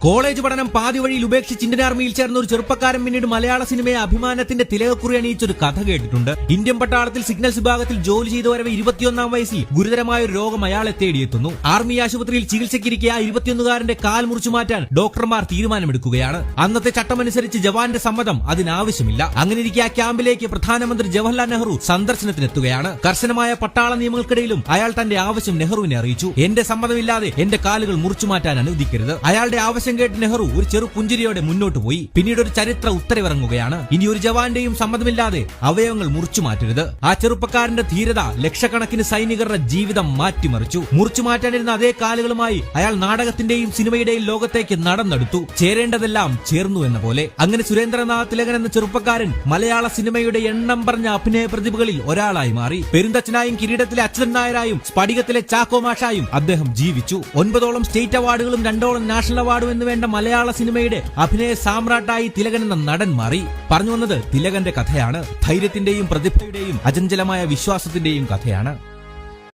College പഠനം പാതി വഴിയിൽ ഉപേക്ഷിച്ച് ഇന്ത്യൻ ആർമിയിൽ ചേർന്ന ഒരു ചെറുപ്പക്കാരൻ പിന്നീട് മലയാള സിനിമയെ അഭിമാനത്തിന്റെ തിലകക്കുറി അണിയിച്ചൊരു കഥ കേട്ടിട്ടുണ്ട്. ഇന്ത്യൻ പട്ടാളത്തിൽ സിഗ്നൽസ് വിഭാഗത്തിൽ ജോലി ചെയ്തു വരവെ 21-ാം വയസ്സിൽ ഗുരുതരമായ ഒരു രോഗം അയാളെ തേടിയെത്തുന്നു. ആർമി ആശുപത്രിയിൽ ചികിത്സയ്ക്കിരിക്കെ ആ 21-കാരന്റെ കാൽ മുറിച്ചു മാറ്റാൻ ഡോക്ടർമാർ തീരുമാനമെടുക്കുകയാണ്. അന്നത്തെ ചട്ടമനുസരിച്ച് ജവാന്റെ സമ്മതം അതിനാവശ്യമില്ല. അങ്ങനെയിരിക്കെ ആ ക്യാമ്പിലേക്ക് പ്രധാനമന്ത്രി ജവഹർലാൽ നെഹ്റു സന്ദർശനത്തിനെത്തുകയാണ്. കർശനമായ പട്ടാള നിയമങ്ങൾക്കിടയിലും അയാൾ തന്റെ ആവശ്യം നെഹ്റുവിനെ അറിയിച്ചു. എന്റെ സമ്മതമില്ലാതെ എന്റെ കാലുകൾ മുറിച്ചു മാറ്റാൻ അനുവദിക്കരുത്. അയാളുടെ ആവശ്യം കേട്ട് നെഹ്റു ഒരു ചെറു പുഞ്ചിരിയോടെ മുന്നോട്ട് പോയി. പിന്നീട് ഒരു ചരിത്ര ഉത്തരവിറങ്ങുകയാണ്. ഇനി ഒരു ജവാന്റെയും സമ്മതമില്ലാതെ അവയവങ്ങൾ മുറിച്ചു മാറ്റരുത്. ആ ചെറുപ്പക്കാരന്റെ ധീരത ലക്ഷക്കണക്കിന് സൈനികരുടെ ജീവിതം മാറ്റിമറിച്ചു. മുറിച്ചു മാറ്റാനിരുന്ന അതേ കാലുകളുമായി അയാൾ നാടകത്തിന്റെയും സിനിമയുടെയും ലോകത്തേക്ക് നടന്നെടുത്തു. ചേരേണ്ടതെല്ലാം ചേർന്നു എന്ന പോലെ. അങ്ങനെ സുരേന്ദ്രനാഥ് തിലകൻ എന്ന ചെറുപ്പക്കാരൻ മലയാള സിനിമയുടെ എണ്ണം പറഞ്ഞ അഭിനയ പ്രതിഭകളിൽ ഒരാളായി മാറി. പെരുന്തച്ഛനായും കിരീടത്തിലെ അച്യുതൻ നായരായും സ്ഫടികത്തിലെ ചാക്കോ മാഷായും അദ്ദേഹം ജീവിച്ചു. 9ഓളം സ്റ്റേറ്റ് അവാർഡുകളും 2ഓളം നാഷണൽ അവാർഡും എന്ന് വേണ്ട മലയാള സിനിമയുടെ അഭിനയ സാമ്രാട്ടായി തിലകൻ എന്ന നടൻ മാറി. പറഞ്ഞു വന്നത് തിലകന്റെ കഥയാണ്. ധൈര്യത്തിന്റെയും പ്രതിഭയുടെയും അചഞ്ചലമായ വിശ്വാസത്തിന്റെയും കഥയാണ്.